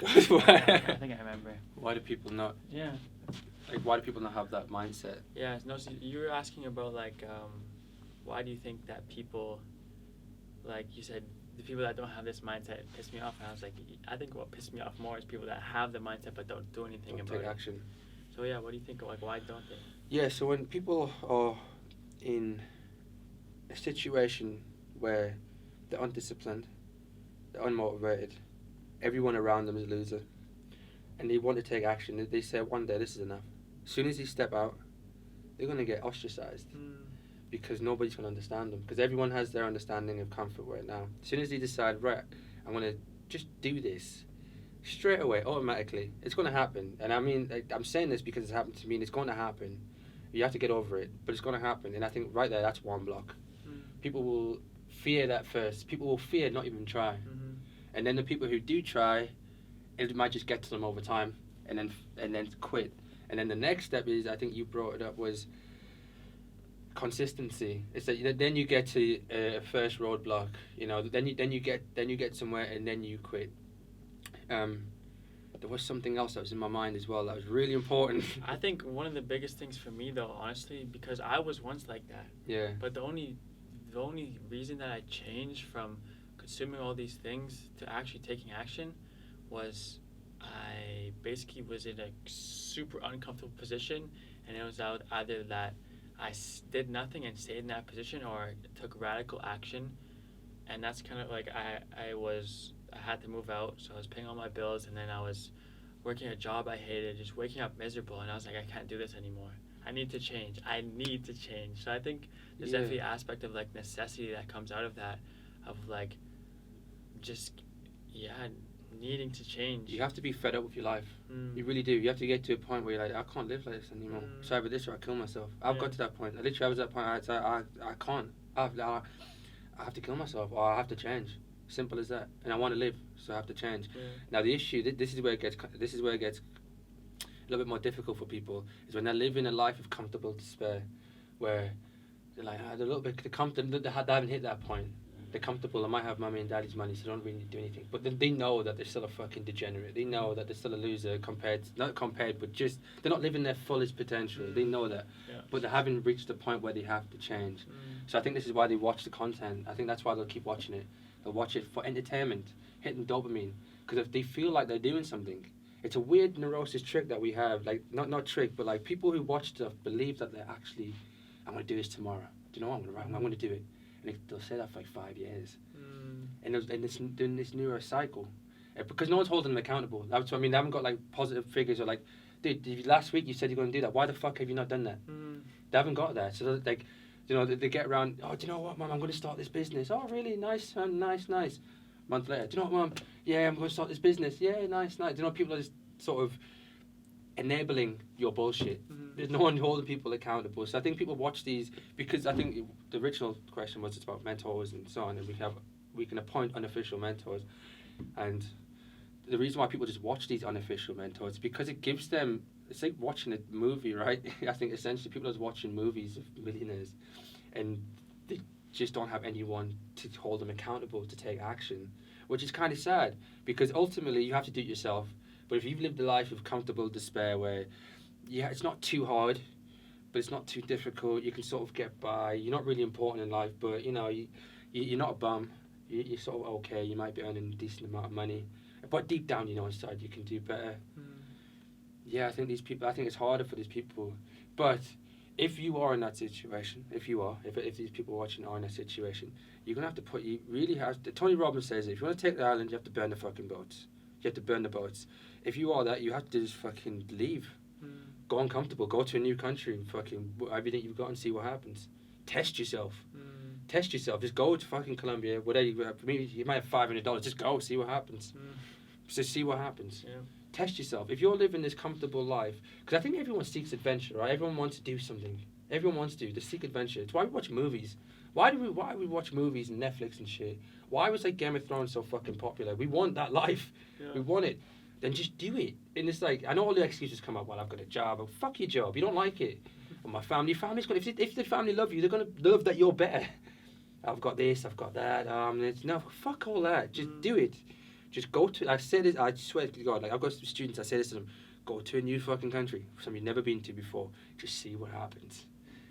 I think I remember. Why do people not? Yeah. Like, why do people not have that mindset? Yeah. No. So you were asking about like, why do you think that people, like you said, the people that don't have this mindset piss me off? And I was like, I think what pisses me off more is people that have the mindset but don't do anything Don't about take it. action. So yeah, what do you think? Like, why don't they? Yeah, so when people are in a situation where they're undisciplined, they're unmotivated, everyone around them is a loser, and they want to take action, they say one day this is enough. As soon as they step out, they're going to get ostracized because nobody's going to understand them, because everyone has their understanding of comfort right now. As soon as they decide, right, I'm going to just do this, straight away, automatically, it's going to happen. And I mean, I'm saying this because it's happened to me, and it's going to happen. You have to get over it, but it's going to happen. And I think right there, that's one block. People will fear that first. People will fear not even try. And then the people who do try, it might just get to them over time, and then quit. And then the next step is, I think you brought it up, was consistency. It's that then you get to a first roadblock. Then you get somewhere, and then you quit. There was something else that was in my mind as well that was really important. I think one of the biggest things for me, though, honestly, because I was once like that. Yeah. But the only reason that I changed from consuming all these things to actually taking action was I basically was in a super uncomfortable position, and it was either that I did nothing and stayed in that position, or took radical action. And that's kind of like I had to move out, so I was paying all my bills, and then I was working a job I hated, just waking up miserable, and I was like, I can't do this anymore. I need to change. So I think there's definitely an aspect of like necessity that comes out of that, of like just needing to change. You have to be fed up with your life. You really do. You have to get to a point where you're like, I can't live like this anymore. It's either this or I kill myself. I've got to that point. I was at that point. I can't. I have to kill myself, or I have to change. Simple as that. And I want to live, so I have to change. Now the issue, this is where it gets a little bit more difficult for people, is when they're living a life of comfortable despair, where they're like, they're a little bit comfortable. They haven't hit that point. They're comfortable. I might have mommy and daddy's money, so they don't really do anything. But then they know that they're still a fucking degenerate. They know that they're still a loser but just they're not living their fullest potential. They know that, but they haven't reached the point where they have to change. So I think this is why they watch the content. I think that's why they'll keep watching it. They'll watch it for entertainment, hitting dopamine, because if they feel like they're doing something, it's a weird neurosis trick that we have. Like not trick, but like people who watch stuff believe that they're actually, I'm gonna do this tomorrow. Do you know what I'm gonna do it? And they'll say that for like 5 years, and it's doing this neurocycle, because no one's holding them accountable. That's what I mean. They haven't got like positive figures, or like, dude, last week you said you're gonna do that. Why the fuck have you not done that? They haven't got that. So like, they get around. Oh, do you know what, Mum? I'm going to start this business. Oh, really? Nice, nice. Month later, do you know what, Mum? Yeah, I'm going to start this business. Yeah, nice. Do you know, people are just sort of enabling your bullshit. There's no one holding people accountable. So I think people watch these because I think the original question was it's about mentors and so on, and we can appoint unofficial mentors, and the reason why people just watch these unofficial mentors is because it gives them. It's like watching a movie, right? I think essentially people are watching movies of millionaires, and they just don't have anyone to hold them accountable to take action, which is kind of sad, because ultimately you have to do it yourself. But if you've lived a life of comfortable despair where, it's not too hard, but it's not too difficult, you can sort of get by, you're not really important in life, but you're not a bum, you're sort of okay, you might be earning a decent amount of money, but deep down inside you can do better. Yeah, I think it's harder for these people. But if you are in that situation, if these people watching are in that situation, you're going to have to Tony Robbins says it, if you want to take the island, you have to burn the fucking boats. You have to burn the boats. If you are that, you have to just fucking leave. Go uncomfortable, go to a new country, and fucking everything you've got, and see what happens. Test yourself. Just go to fucking Colombia, whatever. For me, you might have $500, just go, see what happens. Just see what happens. Test yourself. If you're living this comfortable life, because I think everyone seeks adventure, right? Everyone wants to do something. Everyone wants to seek adventure. It's why we watch movies. Why do we watch movies and Netflix and shit? Why was like Game of Thrones so fucking popular? We want that life. We want it. Then just do it. And it's like, I know all the excuses come up. Well, I've got a job. Oh, fuck your job. You don't like it. Well, my family's got. If the family love you, they're gonna love that you're better. I've got this. I've got that. No, fuck all that. Just do it. Just go to. I say this. I swear to God. Like I've got students. I say this to them. Go to a new fucking country, something you've never been to before. Just see what happens.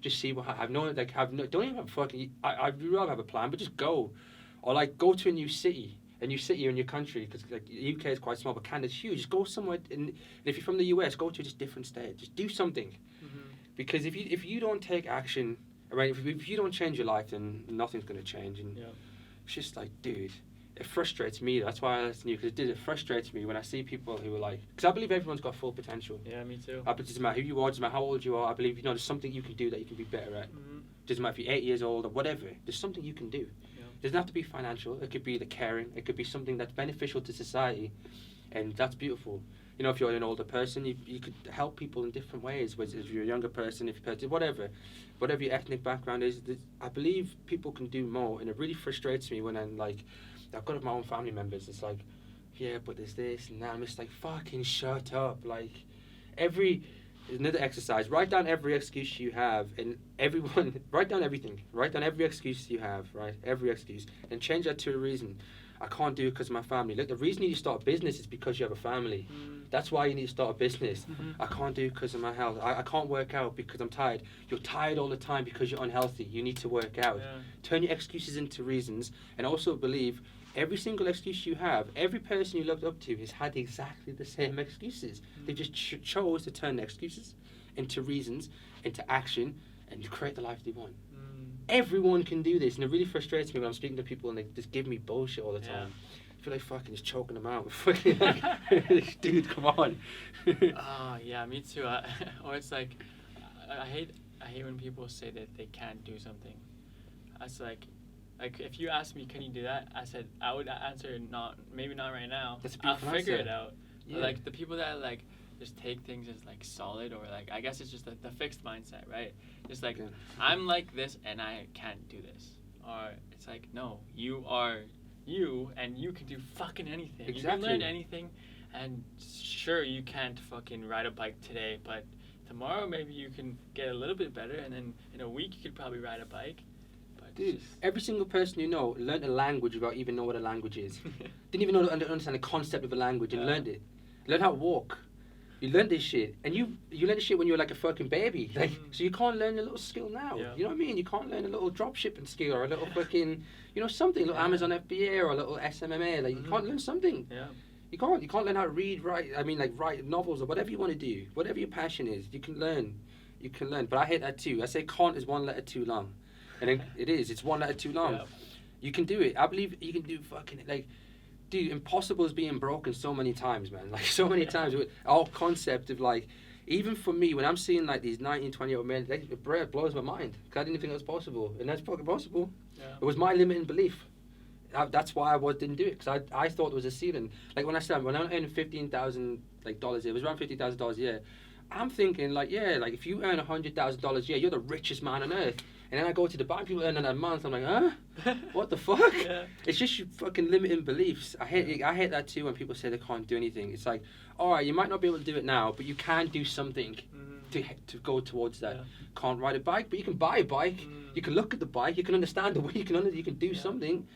Just see what I've known. Like don't even have fucking. I'd rather have a plan, but just go, or like go to a new city in your country, because like the UK is quite small, but Canada's huge. Just go somewhere. And if you're from the US, go to a just different state. Just do something, because if you don't take action, right? If you don't change your life, then nothing's gonna change. And it's just like, dude. It frustrates me. That's why I listen to you, because it frustrates me when I see people who are like, because I believe everyone's got full potential. Yeah, me too. It doesn't matter who you are, doesn't matter how old you are. I believe there's something you can do that you can be better at. Doesn't matter if you're 8 years old or whatever. There's something you can do. Doesn't have to be financial. It could be the caring. It could be something that's beneficial to society, and that's beautiful. You know, if you're an older person, you could help people in different ways. Whether if you're a younger person, whatever your ethnic background is, I believe people can do more, and it really frustrates me when I'm like. I've got my own family members. It's like, yeah, but there's this and that. I'm just like, fucking shut up. Like, another exercise. Write down every excuse you have, and everyone, write down everything. Write down every excuse you have, right? Every excuse. And change that to a reason. I can't do it because of my family. Look, the reason you need to start a business is because you have a family. That's why you need to start a business. I can't do it because of my health. I can't work out because I'm tired. You're tired all the time because you're unhealthy. You need to work out. Turn your excuses into reasons, and also believe every single excuse you have, every person you looked up to has had exactly the same excuses. They just chose to turn the excuses into reasons, into action, and to create the life they want. Everyone can do this, and it really frustrates me when I'm speaking to people and they just give me bullshit all the time. I feel like fucking just choking them out. Dude, come on. Yeah, me too. Or it's like, I hate when people say that they can't do something. It's like if you ask me, can you do that? I said I would answer maybe not right now. I'll figure it out. Yeah. But like the people that like just take things as like solid, or like I guess it's just the fixed mindset, right? Just like I'm like this and I can't do this, or it's like no, you are you and you can do fucking anything. Exactly. You can learn anything, and sure you can't fucking ride a bike today, but tomorrow maybe you can get a little bit better, and then in a week you could probably ride a bike. Dude, every single person you know learned a language without even know what a language is. Didn't even know understand the concept of a language and learned it. Learned how to walk. You learned this shit, and you learned this shit when you were like a fucking baby. Like, so you can't learn a little skill now. Yeah. You know what I mean? You can't learn a little drop shipping skill or a little fucking, something, a little Amazon FBA or a little SMMA. Like, you can't learn something. Yeah. You can't learn how to read, write. I mean, like write novels or whatever you want to do, whatever your passion is. You can learn. But I hate that too. I say can't is one letter too long. And it is. It's one letter too long. Yeah. You can do it. I believe you can do fucking like, dude. Impossible is being broken so many times, man. Like so many times. Our concept of like, even for me, when I'm seeing like these 19, 20-year-old men, it blows my mind. Cause I didn't think it was possible, and that's fucking possible. Yeah. It was my limiting belief. That's why I didn't do it. Cause I thought it was a ceiling. Like when I'm earning $15,000 dollars a year, it was around $50,000 a year. I'm thinking like, yeah, like if you earn $100,000 a year, you're the richest man on earth. And then I go to Dubai, people earn a month. I'm like, huh? What the fuck? Yeah. It's just your fucking limiting beliefs. I hate that too when people say they can't do anything. It's like, all right, you might not be able to do it now, but you can do something to go towards that. Yeah. Can't ride a bike, but you can buy a bike. You can look at the bike. You can understand the way. You can do something.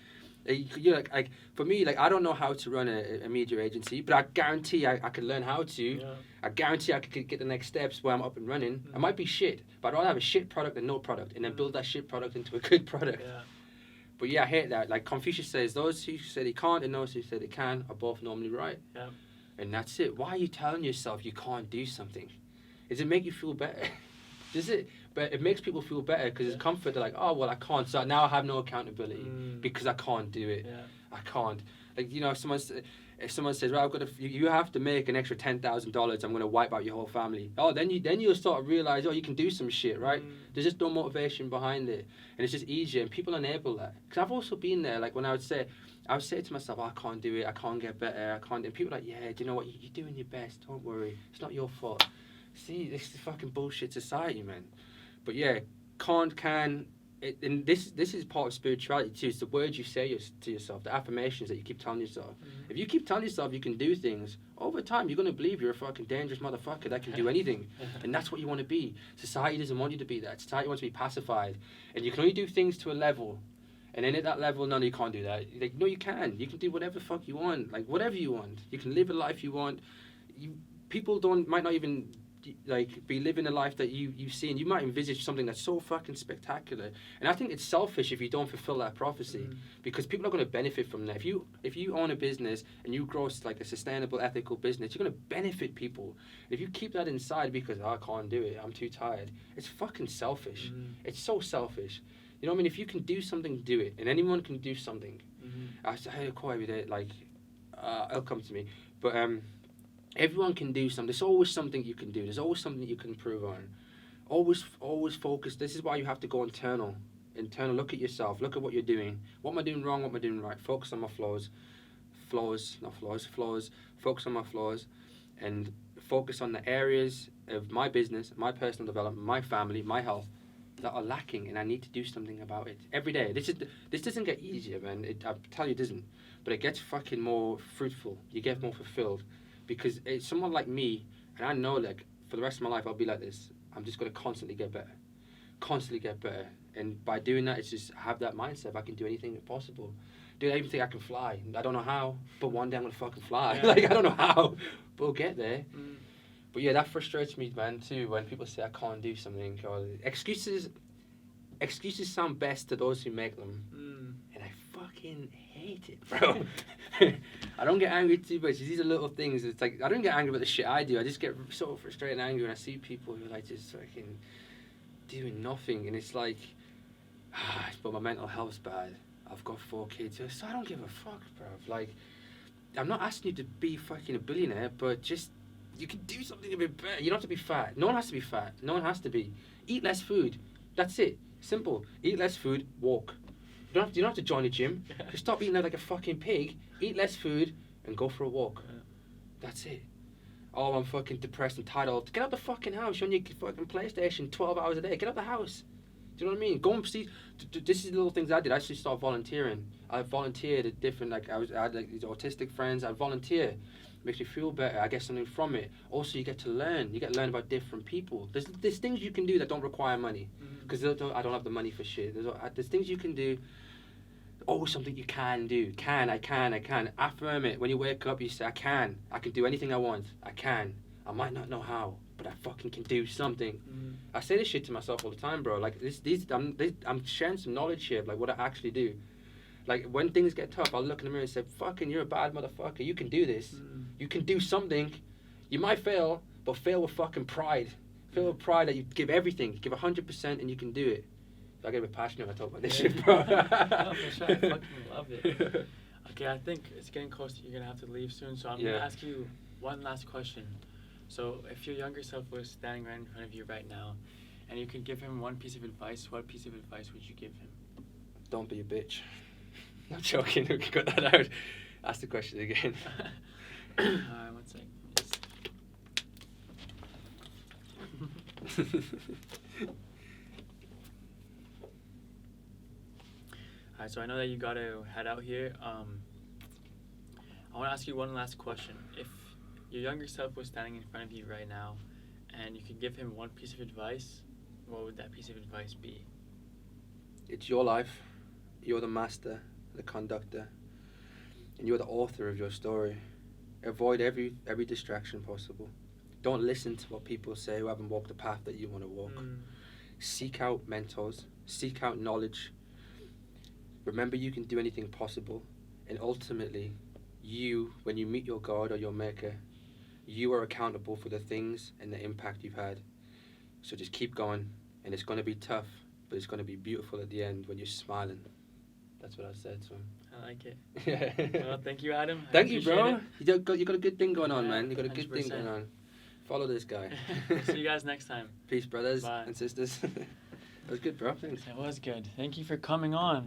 You're like for me, like I don't know how to run a media agency, but I guarantee I could learn how to. Yeah. I guarantee I could get the next steps where I'm up and running. I might be shit, but I'd rather have a shit product than no product, and then build that shit product into a good product. Yeah. But yeah, I hate that. Like Confucius says, those who say they can't and those who say they can are both normally right. Yeah. And that's it. Why are you telling yourself you can't do something? Does it make you feel better? Does it? But it makes people feel better because it's comfort. They're like, oh, well, I can't. So now I have no accountability because I can't do it. Yeah. I can't. Like, if someone says, right, you have to make an extra $10,000, I'm going to wipe out your whole family. Oh, then you'll start to realize, oh, you can do some shit, right? There's just no motivation behind it. And it's just easier. And people enable that. Because I've also been there. Like when I would say to myself, oh, I can't do it. I can't get better. I can't. And people are like, yeah, do you know what? You're doing your best. Don't worry. It's not your fault. See, this is fucking bullshit society, man. But yeah, can. And this is part of spirituality too. It's the words you say to yourself, the affirmations that you keep telling yourself. If you keep telling yourself you can do things, over time you're going to believe you're a fucking dangerous motherfucker that can do anything. And that's what you want to be. Society doesn't want you to be that. Society wants to be pacified. And you can only do things to a level. And then at that level, no, you can't do that. Like, no, you can. You can do whatever the fuck you want. Like, whatever you want. You can live a life you want. People might not even like be living a life that you see, and you might envisage something that's so fucking spectacular. And I think it's selfish if you don't fulfill that prophecy, because people are going to benefit from that. If you own a business and you grow like a sustainable, ethical business, you're going to benefit people. If you keep that inside because I can't do it, I'm too tired, it's fucking selfish. It's so selfish. You know what I mean? If you can do something, do it, and anyone can do something. I heard a quote every day, like it'll come to me, but everyone can do something. There's always something you can do. There's always something you can improve on. Always focus. This is why you have to go internal. Look at yourself. Look at what you're doing. What am I doing wrong? What am I doing right? Focus on my flaws. Flaws. Focus on my flaws, and focus on the areas of my business, my personal development, my family, my health that are lacking, and I need to do something about it every day. This doesn't get easier, man. I tell you, it doesn't. But it gets fucking more fruitful. You get more fulfilled. Because it's someone like me, and I know, like, for the rest of my life, I'll be like this. I'm just going to constantly get better. And by doing that, it's just have that mindset. If I can do anything possible. Dude, I even think I can fly. I don't know how, but one day I'm going to fucking fly. Yeah. Like, I don't know how, but we'll get there. But yeah, that frustrates me, man, too, when people say I can't do something. Or excuses sound best to those who make them. And I fucking hate it, bro. I don't get angry too much. These are little things. It's like, I don't get angry about the shit I do. I just get so frustrated and angry when I see people who are like just fucking doing nothing. And it's like, but my mental health's bad. I've got 4 kids. So I don't give a fuck, bro. Like, I'm not asking you to be fucking a billionaire, but just, you can do something a bit better. You don't have to be fat. No one has to be fat. No one has to be. Eat less food. That's it. Simple. Eat less food, walk. You don't have to join a gym. Just stop eating like a fucking pig, eat less food, and go for a walk. That's it. Oh, I'm fucking depressed and tired. Get out the fucking house. You're on your fucking PlayStation 12 hours a day. Get out the house. Do you know what I mean? Go and see. This is the little things I did. I actually started volunteering. I volunteered at different, like, I had like these autistic friends. I volunteer. Makes you feel better. I get something from it. Also, you get to learn. You get to learn about different people. There's things you can do that don't require money. Because I don't have the money for shit. There's things you can do. Always something you can do. I can. Affirm it. When you wake up, you say, I can do anything I want. I can. I might not know how, but I fucking can do something. I say this shit to myself all the time, bro. Like, I'm sharing some knowledge here of, like, what I actually do. Like, when things get tough, I'll look in the mirror and say, fucking, you're a bad motherfucker. You can do this. You can do something. You might fail, but fail with fucking pride. Fail with pride that you give everything. Give 100% and you can do it. I get a bit passionate when I talk about this shit, bro. No, for sure. I fucking love it. Okay, I think it's getting close. You're going to have to leave soon, so I'm going to ask you one last question. So, if your younger self was standing right in front of you right now, and you could give him one piece of advice, what piece of advice would you give him? Don't be a bitch. Not joking. We got that out. Ask the question again. Alright, one second. Alright, so I know that you gotta head out here. I want to ask you one last question. If your younger self was standing in front of you right now, and you could give him one piece of advice, what would that piece of advice be? It's your life. You're the master, the conductor, and you're the author of your story. Avoid every distraction possible. Don't listen to what people say who haven't walked the path that you want to walk. Seek out mentors. Seek out knowledge. Remember, you can do anything possible. And ultimately, when you meet your God or your Maker, you are accountable for the things and the impact you've had. So just keep going. And it's going to be tough, but it's going to be beautiful at the end when you're smiling. That's what I said to him. I like it. Yeah. Well, thank you, Adam. Thank you, bro. You got a good thing going on, man. You got a good 100%. Thing going on. Follow this guy. See you guys next time. Peace, brothers and sisters. That was good, bro. Thanks. It was good. Thank you for coming on.